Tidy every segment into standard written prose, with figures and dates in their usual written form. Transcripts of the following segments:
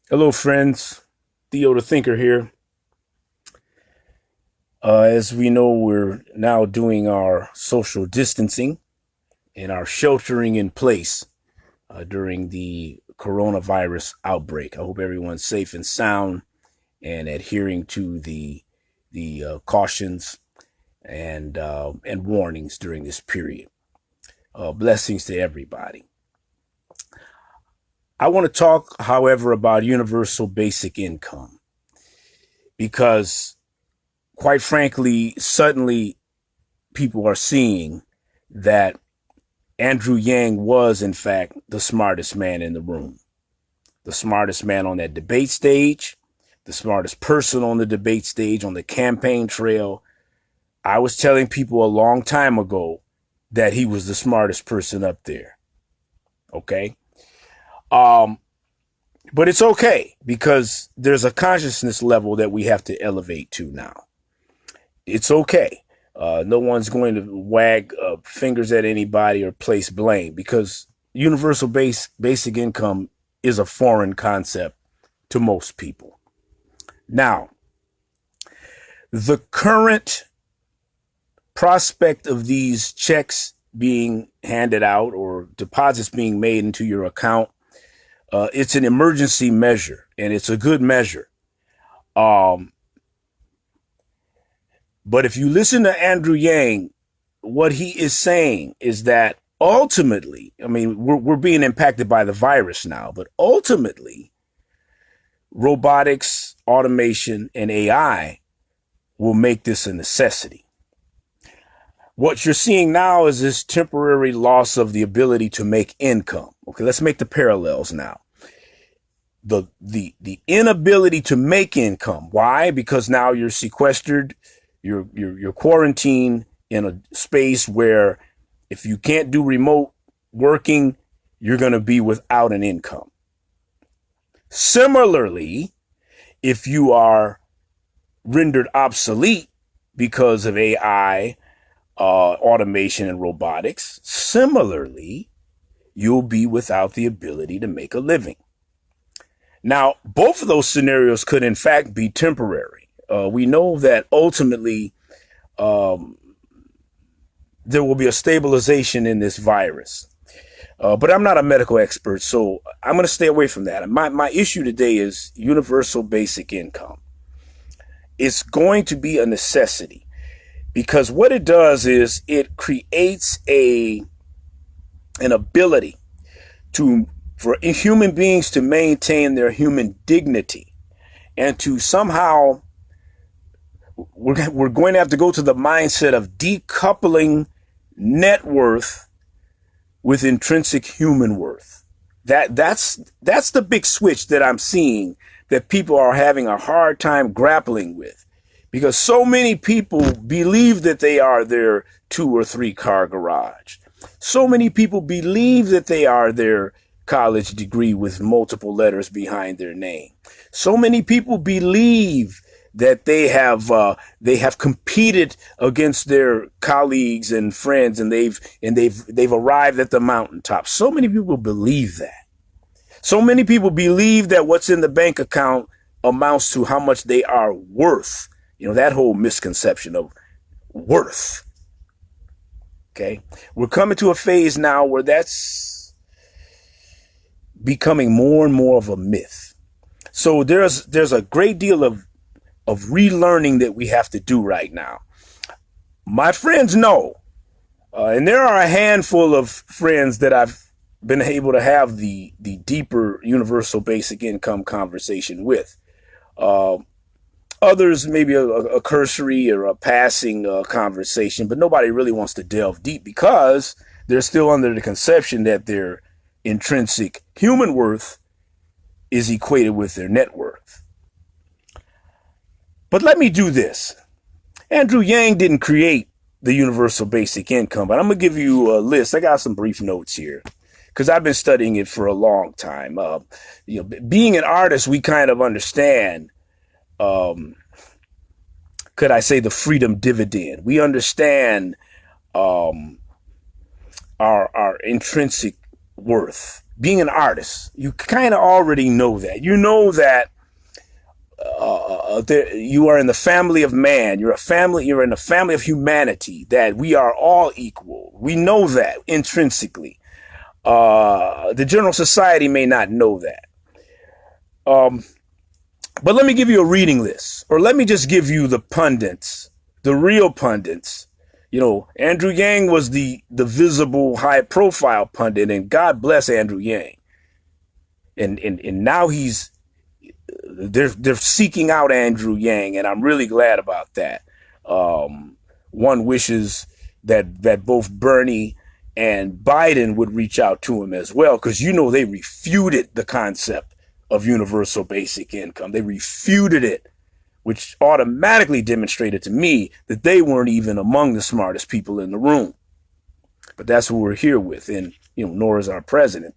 Hello, friends. Theo the Thinker here. As we know, we're now doing our social distancing and our sheltering in place during the coronavirus outbreak. I hope everyone's safe and sound and adhering to the cautions and warnings during this period. Blessings to everybody. I want to talk, however, about universal basic income because, quite frankly, suddenly people are seeing that Andrew Yang was, in fact, the smartest man in the room, the smartest man on that debate stage, the smartest person on the debate stage, on the campaign trail. I was telling people a long time ago that he was the smartest person up there. Okay. Um, but it's okay because there's a consciousness level that we have to elevate to now. It's okay. No one's going to wag fingers at anybody or place blame because universal basic income is a foreign concept to most people. Now, the current prospect of these checks being handed out or deposits being made into your account, it's an emergency measure and it's a good measure. Um, but if you listen to Andrew Yang, what he is saying is that ultimately, I mean, we're being impacted by the virus now, but ultimately, robotics, automation, and AI will make this a necessity. What you're seeing now is this temporary loss of the ability to make income. Okay, let's make the parallels now. The inability to make income. Why? Because now you're sequestered, you're quarantined in a space where if you can't do remote working, you're going to be without an income. Similarly, if you are rendered obsolete because of AI, automation, and robotics, similarly, you'll be without the ability to make a living. Now, both of those scenarios could, in fact, be temporary. We know that ultimately um, there will be a stabilization in this virus. But I'm not a medical expert, so I'm going to stay away from that. My issue today is universal basic income. It's going to be a necessity because what it does is it creates an ability to for human beings to maintain their human dignity and to somehow we're going to have to go to the mindset of decoupling net worth with intrinsic human worth. That's the big switch that I'm seeing that people are having a hard time grappling with because so many people believe that they are their 2 or 3 car garage. So many people believe that they are their college degree with multiple letters behind their name. So many people believe that they have competed against their colleagues and friends and they've arrived at the mountaintop. So many people believe that. So many people believe that what's in the bank account amounts to how much they are worth. You know, that whole misconception of worth. Okay. We're coming to a phase now where that's becoming more and more of a myth. So there's a great deal of relearning that we have to do right now. My friends know, and there are a handful of friends that I've been able to have the deeper universal basic income conversation with. Uh, Others, maybe a cursory or a passing conversation, but nobody really wants to delve deep because they're still under the conception that their intrinsic human worth is equated with their net worth. But let me do this. Andrew Yang didn't create the universal basic income, but I'm going to give you a list. I got some brief notes here because I've been studying it for a long time. Being an artist, we kind of understand, could I say, the freedom dividend. We understand um, our intrinsic worth. being an artist, you kind of already know that. You know that you are in the family of man. You're in the family of humanity, that we are all equal. We know that intrinsically. The general society may not know that. But let me give you a reading list, or let me just give you the pundits, the real pundits. You know, Andrew Yang was the visible high profile pundit, and God bless Andrew Yang. And now they're seeking out Andrew Yang, and I'm really glad about that. One wishes that both Bernie and Biden would reach out to him as well, because they refuted the concept of universal basic income. They refuted it, which automatically demonstrated to me that they weren't even among the smartest people in the room. But that's what we're here with, and nor is our president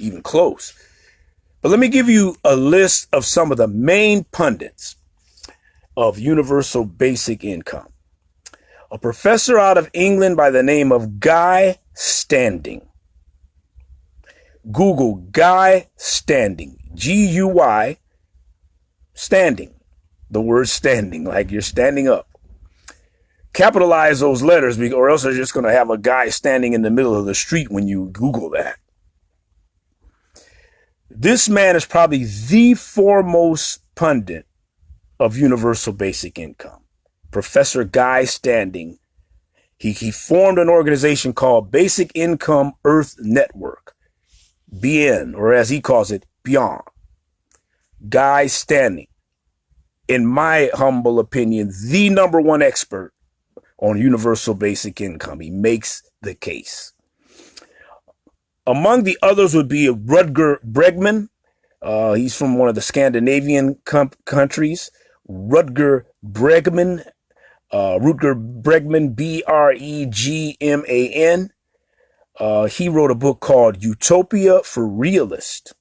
even close. But let me give you a list of some of the main pundits of universal basic income. A professor out of England by the name of Guy Standing. Google Guy Standing, G-U-Y, Standing. The word standing, like you're standing up. Capitalize those letters, or else they're just going to have a guy standing in the middle of the street when you Google that. This man is probably the foremost pundit of universal basic income. Professor Guy Standing. He formed an organization called Basic Income Earth Network, BN, or as he calls it, Beyond. Guy Standing, in my humble opinion, the number one expert on universal basic income. He makes the case. Among the others would be Rutger Bregman. He's from one of the Scandinavian countries. Rutger Bregman, Bregman, Bregman. He wrote a book called Utopia for Realists.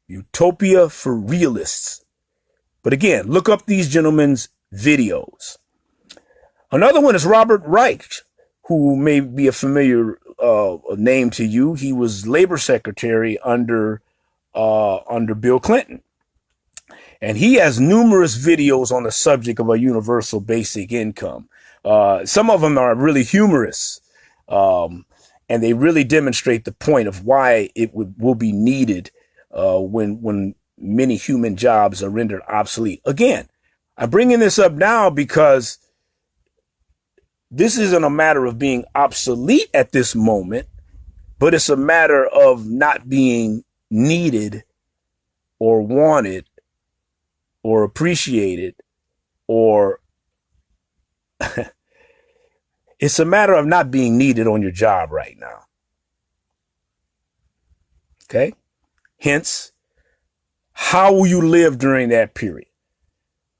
Utopia for Realists. But again, look up these gentlemen's videos. Another one is Robert Reich, who may be a familiar name to you. He was labor secretary under Bill Clinton. And he has numerous videos on the subject of a universal basic income. Some of them are really humorous, and they really demonstrate the point of why it will be needed when many human jobs are rendered obsolete. Again, I'm bringing this up now because this isn't a matter of being obsolete at this moment, but it's a matter of not being needed or wanted or appreciated, or it's a matter of not being needed on your job right now. Okay? Hence, how will you live during that period?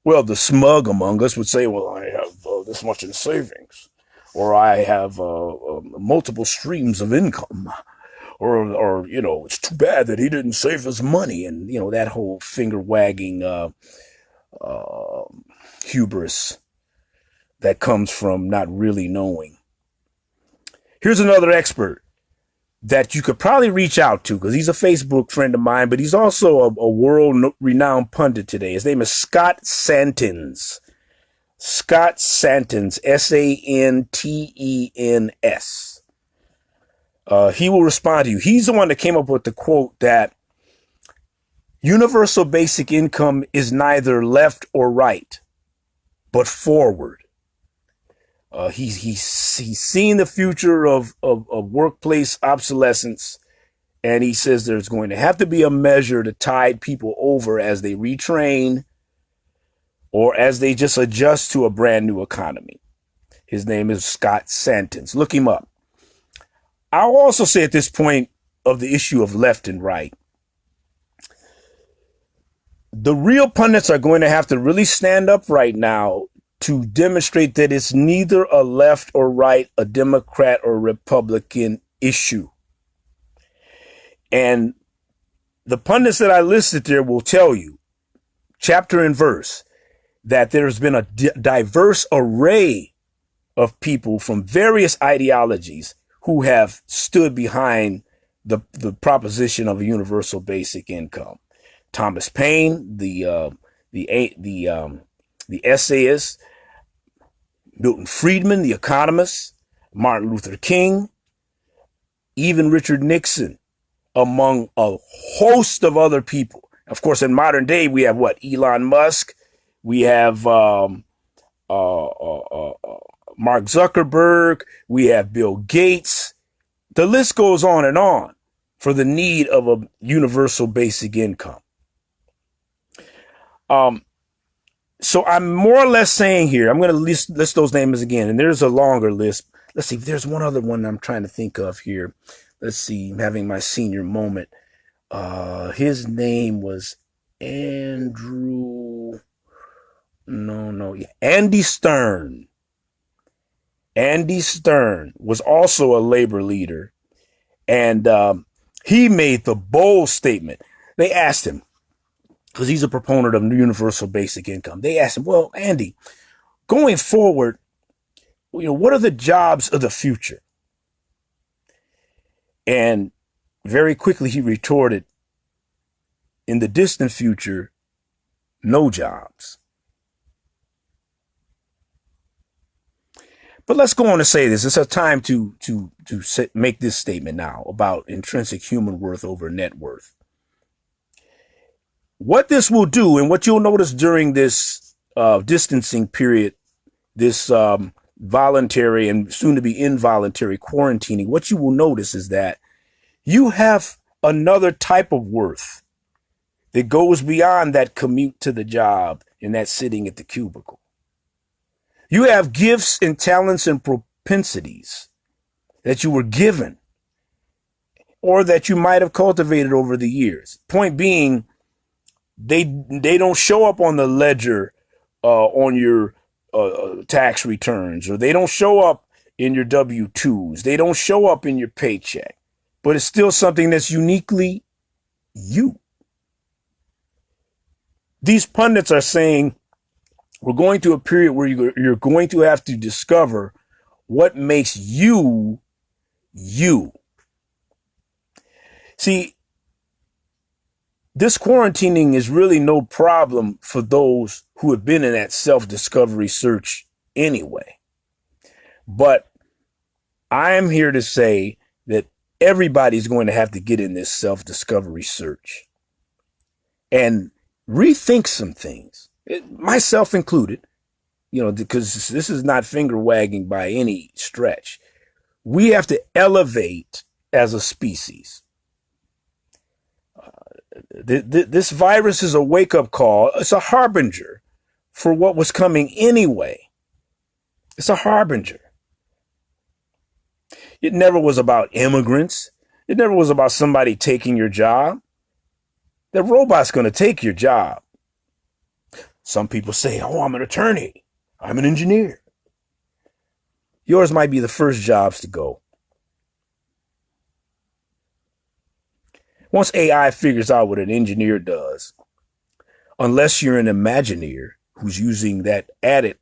Well, the smug among us would say, well, I have this much in savings, or I have multiple streams of income, or it's too bad that he didn't save his money, and that whole finger wagging hubris that comes from not really knowing. Here's another expert that you could probably reach out to, because he's a Facebook friend of mine, but he's also a world-renowned pundit today. His name is Scott Santens. Scott Santens, S-A-N-T-E-N-S. He will respond to you. He's the one that came up with the quote that universal basic income is neither left or right, but forward. He's seen the future of workplace obsolescence, and he says there's going to have to be a measure to tide people over as they retrain or as they just adjust to a brand new economy. His name is Scott Santens. Look him up. I'll also say at this point of the issue of left and right, the real pundits are going to have to really stand up right now to demonstrate that it's neither a left or right, a Democrat or Republican issue. And the pundits that I listed there will tell you, chapter and verse, that there's been a diverse array of people from various ideologies who have stood behind the proposition of a universal basic income. Thomas Paine, the essayist, Milton Friedman, the economist, Martin Luther King, even Richard Nixon, among a host of other people. Of course, in modern day, we have what? Elon Musk. We have Mark Zuckerberg. We have Bill Gates. The list goes on for the need of a universal basic income. So I'm more or less saying here, I'm going to list those names again, and there's a longer list. Let's see, there's one other one I'm trying to think of here. Let's see, I'm having my senior moment. His name was Andy Stern. Andy Stern was also a labor leader, and he made the bold statement. They asked him, because he's a proponent of universal basic income. They asked him, well, Andy, going forward, what are the jobs of the future? And very quickly he retorted, in the distant future, no jobs. But let's go on to say this. It's a time to make this statement now about intrinsic human worth over net worth. What this will do, and what you'll notice during this distancing period, this voluntary and soon to be involuntary quarantining, what you will notice is that you have another type of worth that goes beyond that commute to the job and that sitting at the cubicle. You have gifts and talents and propensities that you were given or that you might have cultivated over the years. Point being, they don't show up on the ledger on your tax returns, or they don't show up in your W-2s. They don't show up in your paycheck, but it's still something that's uniquely you. These pundits are saying we're going to a period where you're going to have to discover what makes you, you. See, this quarantining is really no problem for those who have been in that self-discovery search anyway. But I am here to say that everybody's going to have to get in this self-discovery search and rethink some things, myself included, because this is not finger wagging by any stretch. We have to elevate as a species. This virus is a wake-up call. It's a harbinger for what was coming anyway. It's a harbinger. It never was about immigrants. It never was about somebody taking your job. The robot's going to take your job. Some people say, oh, I'm an attorney. I'm an engineer. Yours might be the first jobs to go. Once AI figures out what an engineer does, unless you're an Imagineer who's using that added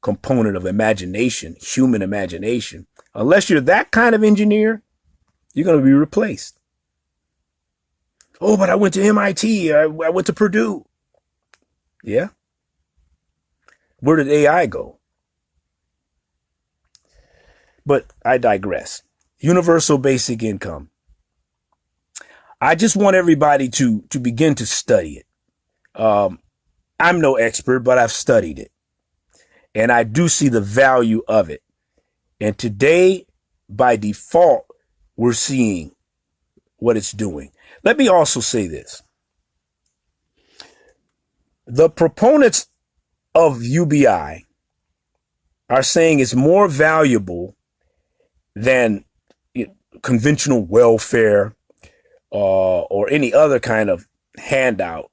component of imagination, human imagination, unless you're that kind of engineer, you're going to be replaced. Oh, but I went to MIT. I went to Purdue. Yeah. Where did AI go? But I digress. Universal basic income. I just want everybody to begin to study it. I'm no expert, but I've studied it. And I do see the value of it. And today, by default, we're seeing what it's doing. Let me also say this. The proponents of UBI are saying it's more valuable than conventional welfare or any other kind of handout,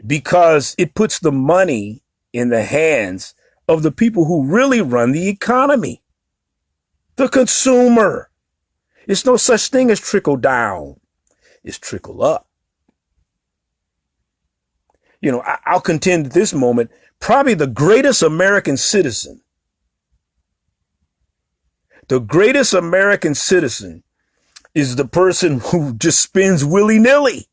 because it puts the money in the hands of the people who really run the economy, the consumer. It's no such thing as trickle down. It's trickle up. I'll contend at this moment, probably the greatest American citizen is the person who just spends willy-nilly.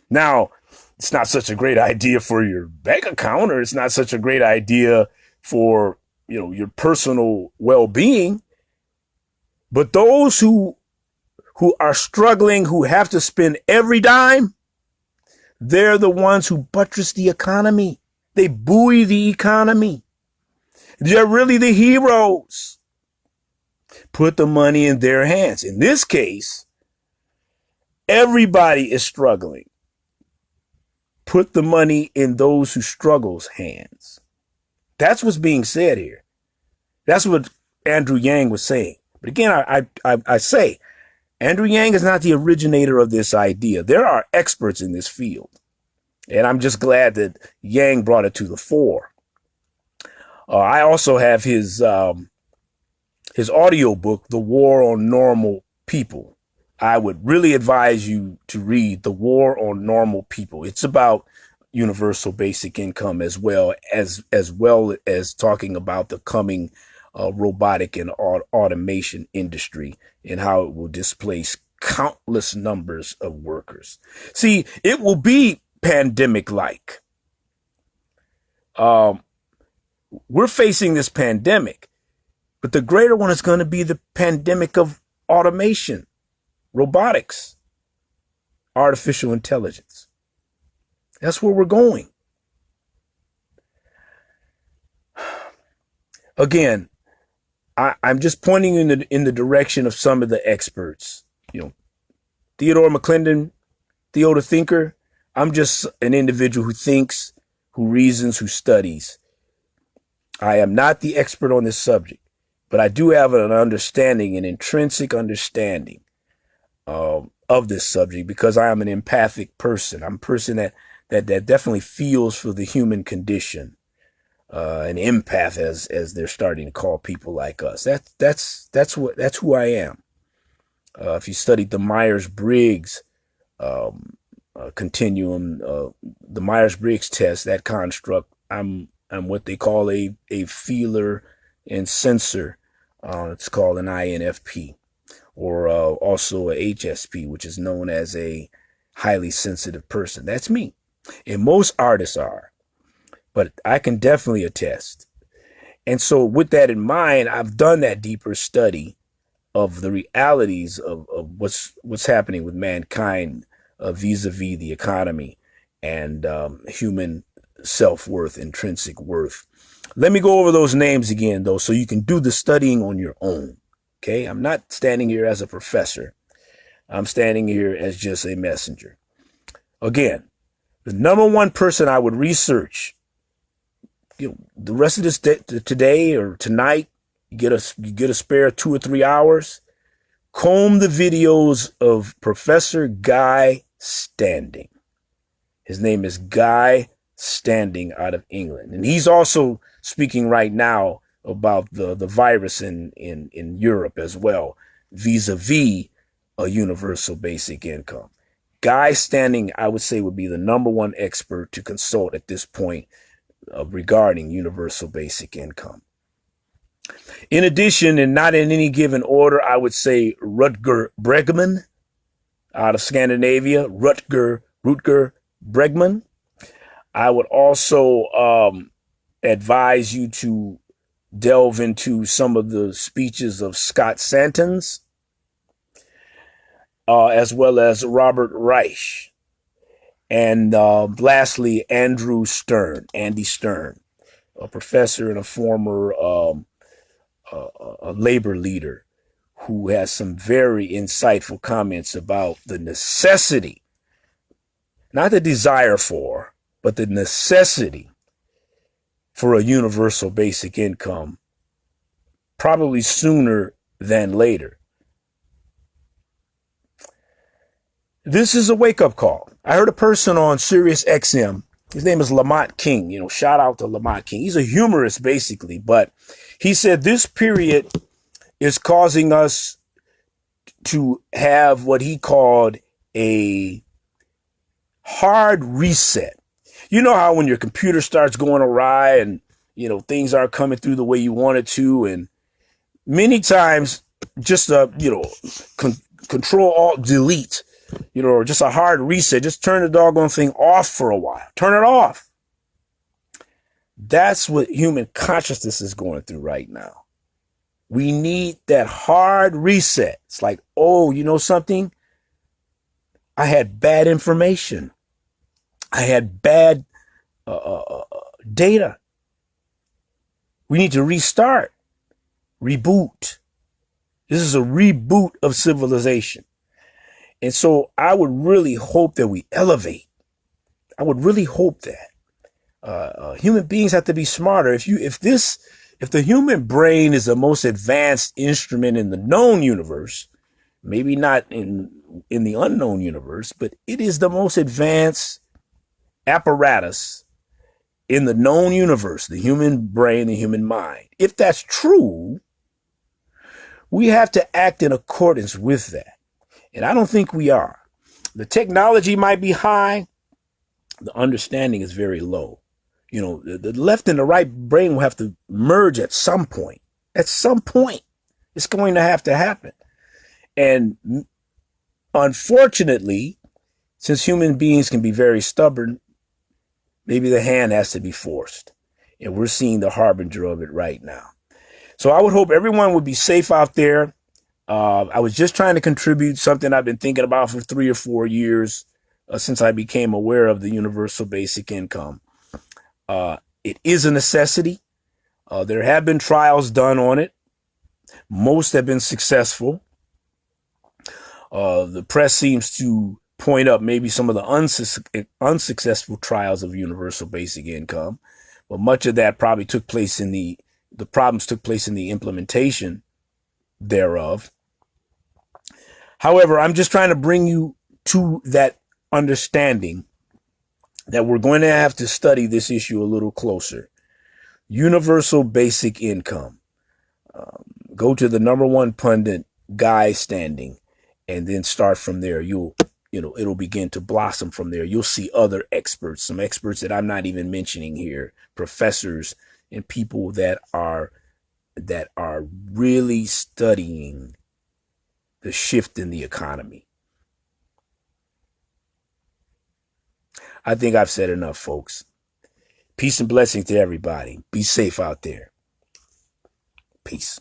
Now, it's not such a great idea for your bank account, or it's not such a great idea for, your personal well-being. But those who are struggling, who have to spend every dime, they're the ones who buttress the economy. They buoy the economy. They're really the heroes. Put the money in their hands. In this case, everybody is struggling. Put the money in those who struggle's hands. That's what's being said here. That's what Andrew Yang was saying. But again, I say, Andrew Yang is not the originator of this idea. There are experts in this field. And I'm just glad that Yang brought it to the fore. I also have his audio book, The War on Normal People. I would really advise you to read The War on Normal People. It's about universal basic income as well as talking about the coming robotic and automation industry and how it will displace countless numbers of workers. See, it will be pandemic-like. We're facing this pandemic, but the greater one is going to be the pandemic of automation, robotics, artificial intelligence. That's where we're going. Again, I'm just pointing in the direction of some of the experts. Theodore McClendon, Theo the Thinker. I'm just an individual who thinks, who reasons, who studies. I am not the expert on this subject, but I do have an understanding, an intrinsic understanding of this subject, because I am an empathic person. I'm a person that definitely feels for the human condition, an empath, as they're starting to call people like us. That's who I am. If you studied the Myers-Briggs continuum, the Myers-Briggs test, that construct, I'm what they call a feeler and sensor. It's called an INFP, or also a HSP, which is known as a highly sensitive person. That's me. And most artists are, but I can definitely attest. And so with that in mind, I've done that deeper study of the realities of what's happening with mankind vis-a-vis the economy and human self-worth, intrinsic worth. Let me go over those names again, though, so you can do the studying on your own. Okay? I'm not standing here as a professor. I'm standing here as just a messenger. Again, the number one person I would research, the rest of this today or tonight, you get a spare 2 or 3 hours, comb the videos of Professor Guy Standing. His name is Guy Standing, out of England. And he's also speaking right now about the virus in Europe as well, vis-a-vis a universal basic income. Guy Standing, I would say, would be the number one expert to consult at this point regarding universal basic income. In addition, and not in any given order, I would say Rutger Bregman out of Scandinavia, Rutger Bregman. I would also advise you to delve into some of the speeches of Scott Santens, as well as Robert Reich. And lastly, Andy Stern, a professor and a former a labor leader who has some very insightful comments about the necessity, not the desire for, but the necessity for a universal basic income, probably sooner than later. This is a wake-up call. I heard a person on Sirius XM. His name is Lamont King. Shout out to Lamont King. He's a humorist, basically, but he said this period is causing us to have what he called a hard reset. You know how when your computer starts going awry and, things aren't coming through the way you want it to, and many times just con- control alt delete, or just a hard reset. Just turn the doggone thing off for a while. Turn it off. That's what human consciousness is going through right now. We need that hard reset. It's like, oh, you know something? I had bad information. I had bad data. We need to restart, reboot. This is a reboot of civilization. And so I would really hope that we elevate. I would really hope that human beings have to be smarter. If the human brain is the most advanced instrument in the known universe, maybe not in the unknown universe, but it is the most advanced apparatus in the known universe, the human brain, the human mind. If that's true, we have to act in accordance with that. And I don't think we are. The technology might be high. The understanding is very low. The left and the right brain will have to merge at some point. At some point, it's going to have to happen. And unfortunately, since human beings can be very stubborn, maybe the hand has to be forced. And we're seeing the harbinger of it right now. So I would hope everyone would be safe out there. I was just trying to contribute something I've been thinking about for 3 or 4 years since I became aware of the universal basic income. It is a necessity. There have been trials done on it. Most have been successful. The press seems to point up maybe some of the unsuccessful trials of universal basic income, but much of that probably took place the problems took place in the implementation thereof. However, I'm just trying to bring you to that understanding that we're going to have to study this issue a little closer. Universal basic income. Go to the number one pundit guy standing, and then start from there. It'll begin to blossom from there. You'll see other experts, some experts that I'm not even mentioning here, professors and people that are really studying the shift in the economy. I think I've said enough, folks. Peace and blessings to everybody. Be safe out there. Peace.